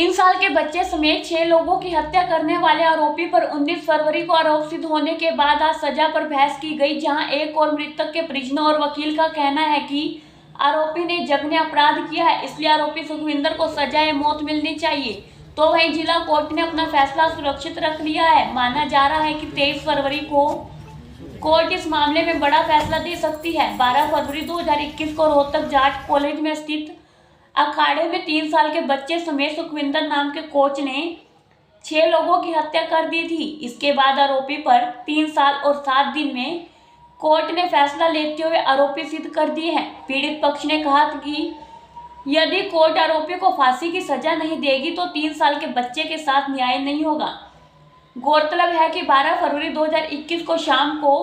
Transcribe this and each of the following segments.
3 साल के बच्चे समेत 6 लोगों की हत्या करने वाले आरोपी पर 19 फरवरी को आरोप सिद्ध होने के बाद आज सजा पर बहस की गई, जहां एक और मृतक के परिजनों और वकील का कहना है कि आरोपी ने जघन्य अपराध किया है, इसलिए आरोपी सुखविंदर को सजाए मौत मिलनी चाहिए। तो वहीं जिला कोर्ट ने अपना फैसला सुरक्षित रख लिया है। माना जा रहा है कि 23 फरवरी को कोर्ट इस मामले में बड़ा फैसला दे सकती है। 12 फरवरी 2021 को रोहतक जाट कॉलेज में स्थित अखाड़े में 3 साल के बच्चे समेत सुखविंदर नाम के कोच ने 6 लोगों की हत्या कर दी थी। इसके बाद आरोपी पर 3 साल और 7 दिन में कोर्ट ने फैसला लेते हुए आरोपी सिद्ध कर दिए हैं। पीड़ित पक्ष ने कहा कि यदि कोर्ट आरोपी को फांसी की सजा नहीं देगी तो 3 साल के बच्चे के साथ न्याय नहीं होगा। गौरतलब है कि 12 फरवरी 2021 को शाम को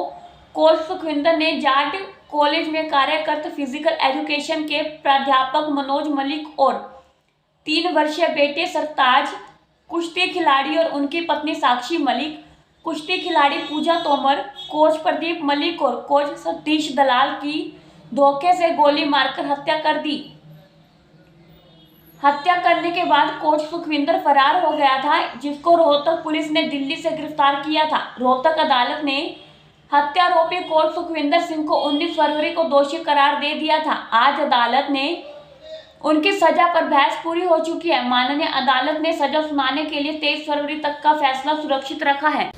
कोच सुखविंदर ने जाट कॉलेज में कार्यरत फिजिकल एजुकेशन के प्राध्यापक मनोज मलिक और 3 वर्षीय बेटे सरताज, कुश्ती खिलाड़ी और उनकी पत्नी साक्षी मलिक, कुश्ती खिलाड़ी पूजा तोमर, कोच प्रदीप मलिक और कोच सतीश दलाल की धोखे से गोली मारकर हत्या कर दी। हत्या करने के बाद कोच सुखविंदर फरार हो गया था, जिसको रोहतक पुलिस ने दिल्ली से गिरफ्तार किया था। रोहतक अदालत ने हत्यारोपी कोच सुखविंदर सिंह को 19 फरवरी को दोषी करार दे दिया था। आज अदालत ने उनकी सजा पर बहस पूरी हो चुकी है। माननीय अदालत ने सजा सुनाने के लिए 23 फरवरी तक का फैसला सुरक्षित रखा है।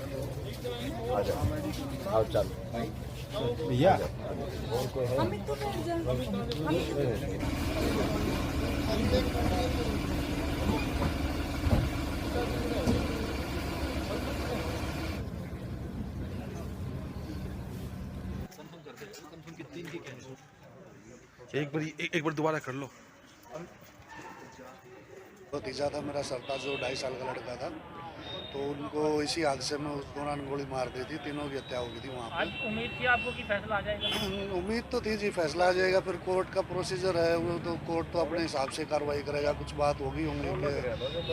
एक बार दोबारा कर लो। भतीजा था मेरा सरताज, जो 2.5 साल का लड़का था, तो उनको इसी हादसे में उस दौरान गोली मार दी थी। तीनों की हत्या हो गई थी वहाँ पे। आज उम्मीद थी आपको कि फैसला आ जाएगा? उम्मीद तो थी जी, फैसला आ जाएगा। फिर कोर्ट का प्रोसीजर है, वो तो कोर्ट तो अपने हिसाब से कार्रवाई करेगा। कुछ बात होगी होंगी,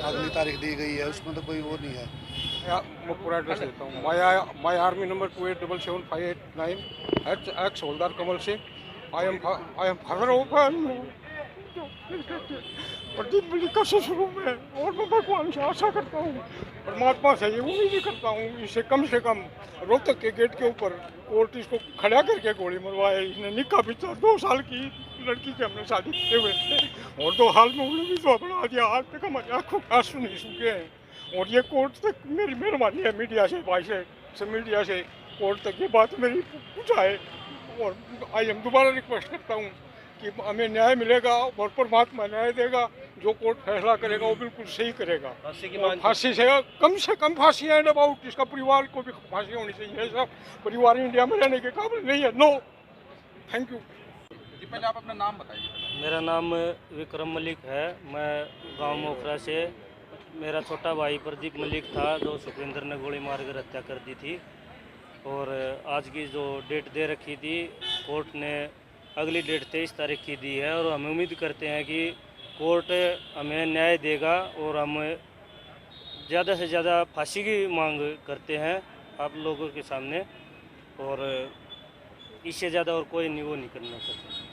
अगली तारीख दी गई है, उसमें तो कोई वो नहीं है। मैं पूरा एड्रेस देता हूँ। माई आर्मी नंबर 28777589 एक्स होलदार Kamal Singh. I am father of Pradeep Malik का ससुर हूँ मैं, और मैं भगवान से आशा करता हूँ, परमात्मा से ये उम्मीद करता हूँ इसे कम से कम रोहतक के गेट के ऊपर कोर्ट इसको खड़ा करके गोली मरवाए। इसने निकाह भी 2 साल की लड़की से हमने शादी किए हुए थे, और 2 हाल में उन्होंने भी तो अपना दिया। आज तक हमारे आँखों के आंसू नहीं सूखे हैं, और ये कोर्ट तक मेरी मेहरबानी है, मीडिया से, भाई से मीडिया से कोर्ट तक ये बात मेरी पहुँचाए। और आज हम दोबारा रिक्वेस्ट करता हूँ कि हमें न्याय मिलेगा और परमात्मा न्याय देगा। जो कोर्ट फैसला करेगा वो बिल्कुल सही करेगा। फांसी से कम फांसी है अबाउट, इसका परिवार को भी फांसी होनी चाहिए। ऐसा परिवार इंडिया में रहने के काबिल नहीं है। नो, थैंक यू जी, पहले आप अपना नाम बताइए। मेरा नाम विक्रम मलिक है। मैं गांव मोखरा से, मेरा छोटा भाई प्रदीप मलिक था जो सुखविंदर ने गोली मारकर हत्या कर दी थी। और आज की जो डेट दे रखी थी कोर्ट ने, अगली डेट 23 तारीख की दी है, और हम उम्मीद करते हैं कि कोर्ट हमें न्याय देगा। और हम ज़्यादा से ज़्यादा फांसी की मांग करते हैं आप लोगों के सामने, और इससे ज़्यादा और कोई नहीं वो नहीं करना चाहते।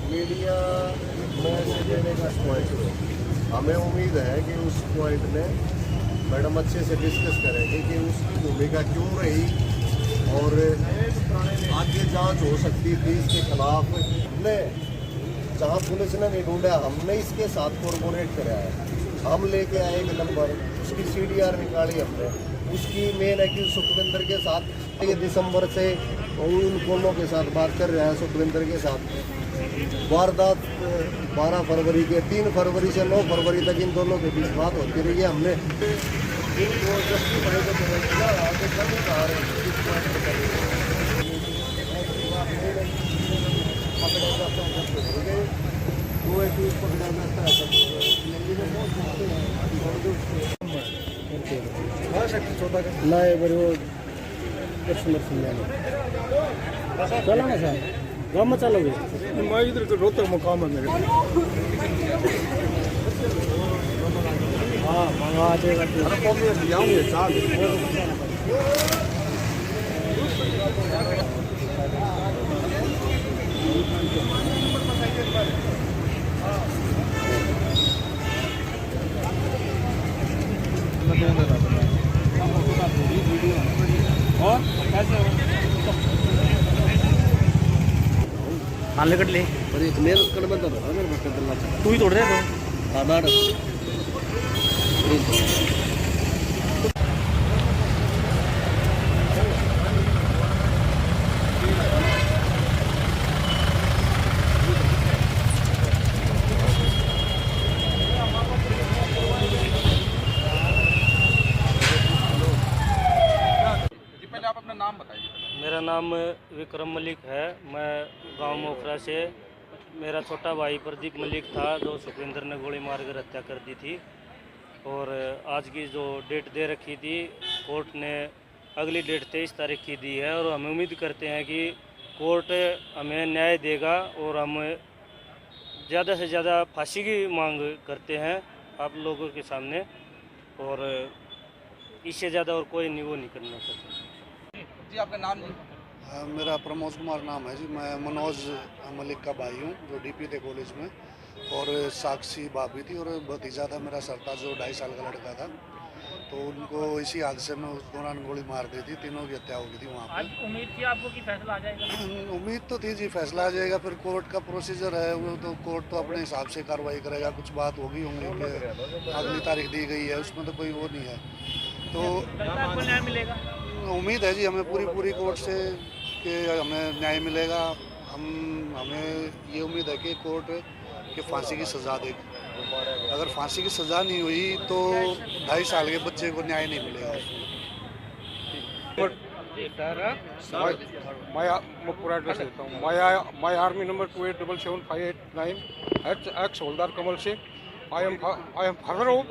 मीडिया में से देने का पॉइंट है, हमें उम्मीद है कि उस पॉइंट में मैडम अच्छे से डिस्कस करेंगे कि उसकी भूमिका क्यों रही, और आगे जांच हो सकती थी इसके खिलाफ। हमने जहां पुलिस ने नहीं ढूंढा, हमने इसके साथ कोऑर्डिनेट कराया है। हम लेके आए एक नंबर, उसकी CDR निकाली हमने। उसकी मेन है कि सुखविंदर के साथ ये दिसंबर से उन कोलों के साथ बात कर रहा है। सुखविंदर के साथ वारदात 12 फरवरी के 3 फरवरी से 9 फरवरी तक इन दोनों के बीच बात होती रही है। हमने इनको जस्टिफाई को किया, आगे कभी कहा नहीं बड़ी वो चलो ना सर, गाँव में चलोगे? मैं इधर तो रोहतक मुकाम है मेरे। हाल कट ले पर एक मेरे कड़ बंद रहा मेरे भक्कत अल्लाह तू ही तोड़ रहे तो हां नाड़ जी पहले आप अपना नाम बताइए पहले। मेरा नाम विक्रम मलिक है। मैं गांव मोखरा से, मेरा छोटा भाई प्रदीप मलिक था जो सुखविंदर ने गोली मारकर हत्या कर दी थी। और आज की जो डेट दे रखी थी कोर्ट ने, अगली डेट 23 तारीख की दी है। और हम उम्मीद करते हैं कि कोर्ट हमें न्याय देगा और हम ज़्यादा से ज़्यादा फांसी की मांग करते हैं आप लोगों के सामने। और इससे ज़्यादा और कोई वो नहीं करना चाहते। जी आपका नाम जी? मेरा प्रमोद कुमार नाम है जी। मैं मनोज मलिक का भाई हूँ जो डीपी थे कॉलेज में, और साक्षी भाभी थी और भतीजा था मेरा सरताज जो 2.5 साल का लड़का था। तो उनको इसी हादसे में उस दौरान गोली मार दी थी। तीनों की हत्या हो गई थी वहाँ आज उम्मीद थी आपको कि फैसला आ जाएगा? पर। उम्मीद तो थी जी फैसला आ जाएगा, फिर कोर्ट का प्रोसीजर है वो तो कोर्ट तो अपने हिसाब से कार्रवाई करेगा। कुछ बात होगी होंगी कि अगली तारीख दी गई है, उसमें तो कोई वो नहीं है। तो लगता है आपको न्याय मिलेगा? उम्मीद है जी हमें पूरी कोर्ट से कि हमें न्याय मिलेगा। हमें ये उम्मीद है कि कोर्ट कि फांसी की सज़ा देगी। अगर फांसी की सज़ा नहीं हुई तो 2.5 साल के बच्चे को न्याय नहीं मिलेगा। मैं पूरा एड्रेस देता हूँ। माई आर्मी नंबर 287758 एक्स होलदार Kamal Singh. I am father of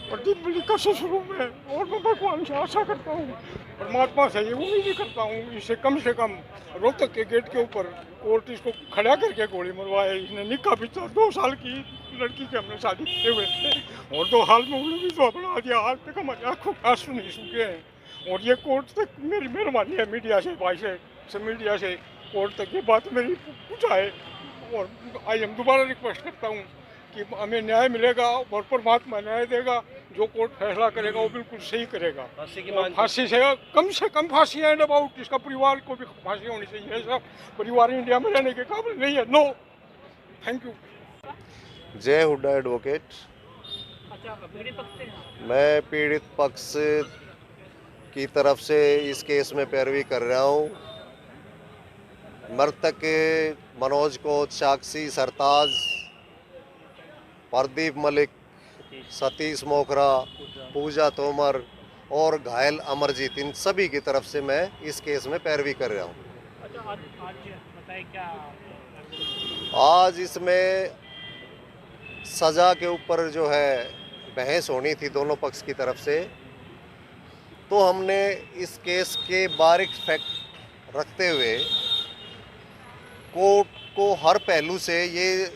Pradeep Malik का ससुर हूँ मैं, और मैं भगवान से आशा करता हूँ, परमात्मा से ये उम्मीद करता हूँ इसे कम से कम रोहतक के गेट के ऊपर कोर्ट इसको खड़ा करके गोली मरवाए। इसने निकाह भी 2 साल की लड़की से हमने शादी किए हुए थे, और 2 हाल में उन्होंने भी तो अपना दिया। आज तक हमारे आँखों के आंसू नहीं सूखे हैं। और ये कोर्ट तक मेरी मेहरबानी है मीडिया से, भाई से मीडिया से कोर्ट तक ये बात मेरी पहुँचाए। और आज हम दोबारा रिक्वेस्ट करता हूँ कि हमें न्याय मिलेगा और परमात्मा न्याय देगा। जो कोर्ट फैसला करेगा वो बिल्कुल सही करेगा। फांसी से कम फांसी है अबाउट। इसका परिवार को भी फांसी होनी चाहिए। ऐसा परिवार इंडिया में रहने के काबिल नहीं है। No thank you. Jai Hooda advocate. अच्छा, पीड़ित पक्ष से हैं? मैं पीड़ित पक्ष की तरफ से इस केस में पैरवी कर रहा हूँ। मृतक मनोज कोच, साक्षी, सरताज, प्रदीप मलिक, सतीश मोखरा, पूजा तोमर और घायल अमरजीत, इन सभी की तरफ से मैं इस केस में पैरवी कर रहा हूँ। अच्छा, आज बताइए क्या? आज इसमें सज़ा के ऊपर जो है बहस होनी थी दोनों पक्ष की तरफ से, तो हमने इस केस के बारीक फैक्ट रखते हुए कोर्ट को हर पहलू से ये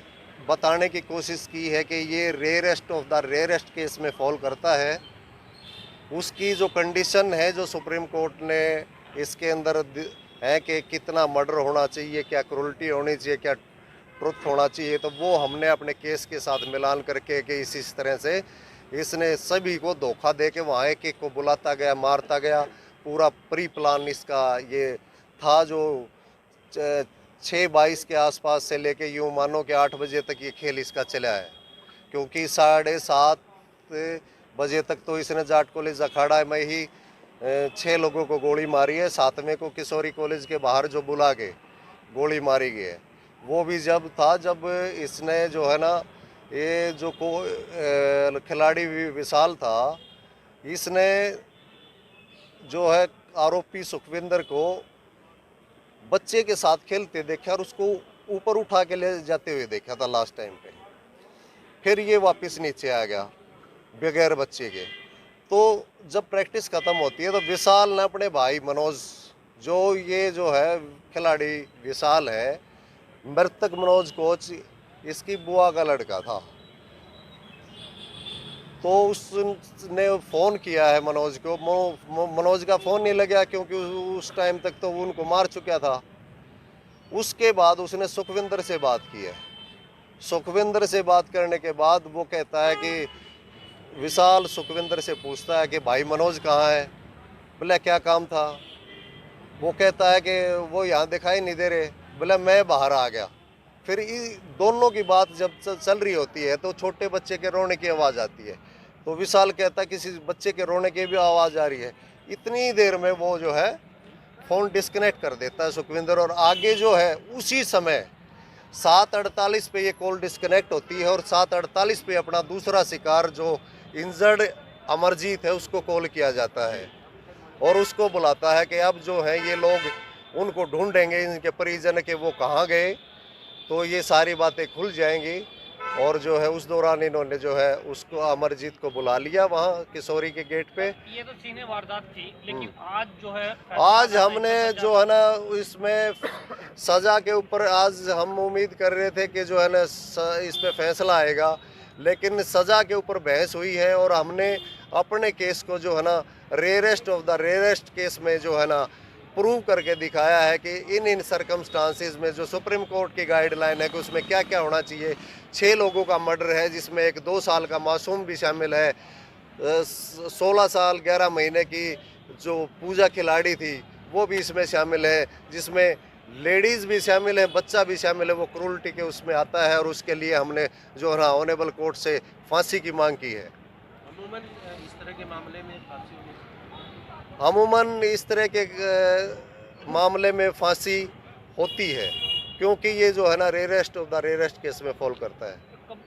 बताने की कोशिश की है कि ये rarest of the rarest case में फॉल करता है। उसकी जो कंडीशन है जो सुप्रीम कोर्ट ने इसके अंदर है कि कितना मर्डर होना चाहिए, क्या क्रूरल्टी होनी चाहिए, क्या ट्रुथ होना चाहिए, तो वो हमने अपने केस के साथ मिलान करके कि इस तरह से इसने सभी को धोखा दे के वहाँ एक को बुलाता गया, मारता गया। पूरा प्री प्लान इसका ये था जो 6:22 के आसपास से लेके यूँ मानो कि 8 बजे तक ये खेल इसका चला है, क्योंकि 7:30 बजे तक तो इसने जाट कॉलेज अखाड़ा में ही 6 लोगों को गोली मारी है। 7वें को किशोरी कॉलेज के बाहर जो बुला के गोली मारी गई है, वो भी जब था जब इसने जो है ना ये जो खिलाड़ी विशाल था, इसने जो है आरोपी सुखविंदर को बच्चे के साथ खेलते देखा और उसको ऊपर उठा के ले जाते हुए देखा था लास्ट टाइम पे। फिर ये वापस नीचे आ गया बगैर बच्चे के। तो जब प्रैक्टिस ख़त्म होती है तो विशाल ने अपने भाई मनोज, जो ये जो है खिलाड़ी विशाल है, मृतक मनोज कोच इसकी बुआ का लड़का था, तो उसने फ़ोन किया है मनोज को। मनोज का फ़ोन नहीं लगा क्योंकि उस टाइम तक तो वो उनको मार चुका था। उसके बाद उसने सुखविंदर से बात की है। सुखविंदर से बात करने के बाद वो कहता है कि विशाल सुखविंदर से पूछता है कि भाई मनोज कहाँ है। बोले क्या काम था। वो कहता है कि वो यहाँ दिखाई नहीं दे रहे। बोले मैं बाहर आ गया। फिर दोनों की बात जब चल रही होती है तो छोटे बच्चे के रोने की आवाज़ आती है। तो विशाल कहता है किसी बच्चे के रोने की भी आवाज़ आ रही है। इतनी देर में वो जो है फ़ोन डिस्कनेक्ट कर देता है सुखविंदर। और आगे जो है उसी समय 7:48 पे ये कॉल डिस्कनेक्ट होती है और 7:48 पे अपना दूसरा शिकार जो इंजर्ड अमरजीत है उसको कॉल किया जाता है और उसको बुलाता है कि अब जो है ये लोग उनको ढूंढेंगे, इनके परिजन के वो कहाँ गए, तो ये सारी बातें खुल जाएंगी। और जो है उस दौरान इन्होंने जो है उसको अमरजीत को बुला लिया वहाँ किशोरी के गेट पे। ये तो सीने वारदात थी, लेकिन आज जो है आज हमने जो है ना इसमें सज़ा के ऊपर आज हम उम्मीद कर रहे थे कि जो है ना इस पे फैसला आएगा, लेकिन सज़ा के ऊपर बहस हुई है और हमने अपने केस को जो है ना rarest of the rarest case में जो है ना प्रूव करके दिखाया है कि इन सरकमस्टांसिस में जो सुप्रीम कोर्ट की गाइडलाइन है कि उसमें क्या क्या होना चाहिए। 6 लोगों का मर्डर है जिसमें एक 2 साल का मासूम भी शामिल है, 16 साल 11 महीने की जो पूजा खिलाड़ी थी वो भी इसमें शामिल है, जिसमें लेडीज़ भी शामिल है, बच्चा भी शामिल है। वो क्रूरटी के उसमें आता है और उसके लिए हमने जो है ना ऑनेबल कोर्ट से फांसी की मांग की है। अमूमन इस तरह के मामले में फांसी अमूमन इस तरह के मामले में फांसी होती है क्योंकि ये जो है ना rarest of the rarest case में फॉल करता है।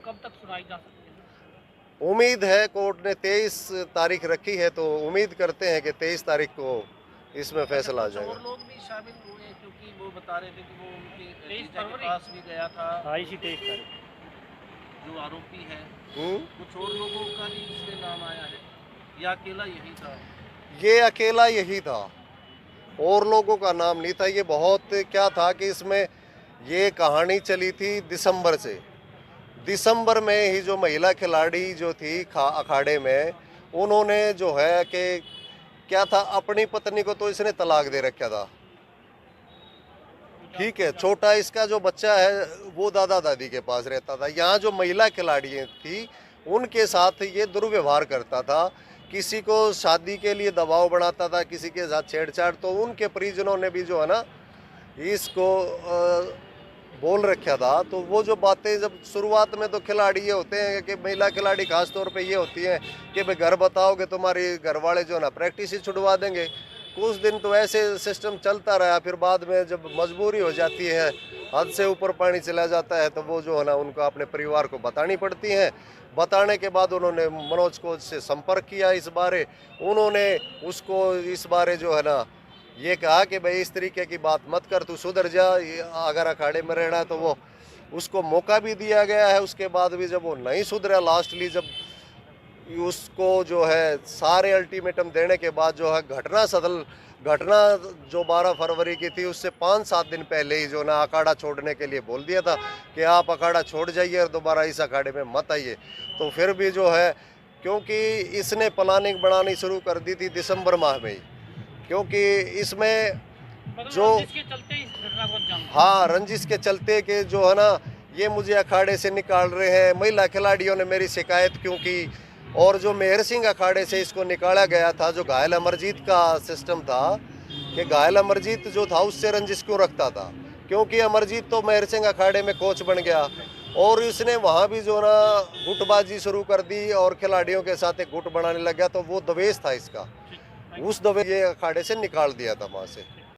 कब तक सुनाई जा सकती है? उम्मीद है, कोर्ट ने 23 तारीख रखी है तो उम्मीद करते हैं कि 23 तारीख को इसमें फैसला आ जाएगा। और लोग भी शामिल हुए क्योंकि वो बता रहे थे कि वो उनके जीजा के पास भी गया था। 23 तारीख जो आरोपी है कुछ और लोगों का भी इसमें नाम आया है या अकेला यही था? ये अकेला यही था, और लोगों का नाम नहीं था। ये बहुत क्या था कि इसमें ये कहानी चली थी दिसंबर से। दिसंबर में ही जो महिला खिलाड़ी जो थी अखाड़े में, उन्होंने जो है कि क्या था, अपनी पत्नी को तो इसने तलाक दे रखा था। ठीक है, छोटा इसका जो बच्चा है वो दादा दादी के पास रहता था। यहाँ जो महिला खिलाड़ी थी उनके साथ ये दुर्व्यवहार करता था, किसी को शादी के लिए दबाव बनाता था, किसी के साथ छेड़छाड़। तो उनके परिजनों ने भी जो है ना इसको बोल रखा था। तो वो जो बातें जब शुरुआत में तो खिलाड़ी ये होते हैं कि महिला खिलाड़ी खास तौर पे ये होती हैं कि भाई घर बताओगे तुम्हारी घर वाले जो ना प्रैक्टिस ही छुड़वा देंगे। कुछ दिन तो ऐसे सिस्टम चलता रहा, फिर बाद में जब मजबूरी हो जाती है, हद से ऊपर पानी चला जाता है, तो वो जो है ना उनको अपने परिवार को बतानी पड़ती हैं। बताने के बाद उन्होंने मनोज को से संपर्क किया इस बारे। उन्होंने उसको इस बारे जो है ना ये कहा कि भाई इस तरीके की बात मत कर, तू सुधर जा, अगर अखाड़े में रहना तो वो उसको मौका भी दिया गया है। उसके बाद भी जब वो नहीं सुधरा, लास्टली जब उसको जो है सारे अल्टीमेटम देने के बाद जो है घटना जो 12 फरवरी की थी उससे 5-7 दिन पहले ही जो ना अखाड़ा छोड़ने के लिए बोल दिया था कि आप अखाड़ा छोड़ जाइए और दोबारा इस अखाड़े में मत आइए। तो फिर भी जो है, क्योंकि इसने प्लानिंग बनानी शुरू कर दी थी दिसंबर माह में ही, क्योंकि इसमें जो हाँ रंजिश के चलते के जो है ना ये मुझे अखाड़े से निकाल रहे हैं। महिला खिलाड़ियों ने मेरी शिकायत क्यों की, और जो मेहर सिंह अखाड़े से इसको निकाला गया था, जो घायल अमरजीत का सिस्टम था कि घायल अमरजीत जो था उससे रंजिश क्यों रखता था, क्योंकि अमरजीत तो मेहर सिंह अखाड़े में कोच बन गया और इसने वहाँ भी जो ना गुटबाजी शुरू कर दी और खिलाड़ियों के साथ एक गुट बनाने लग गया। तो वो दवेश था इसका, उस दवेश ये अखाड़े से निकाल दिया था वहाँ से।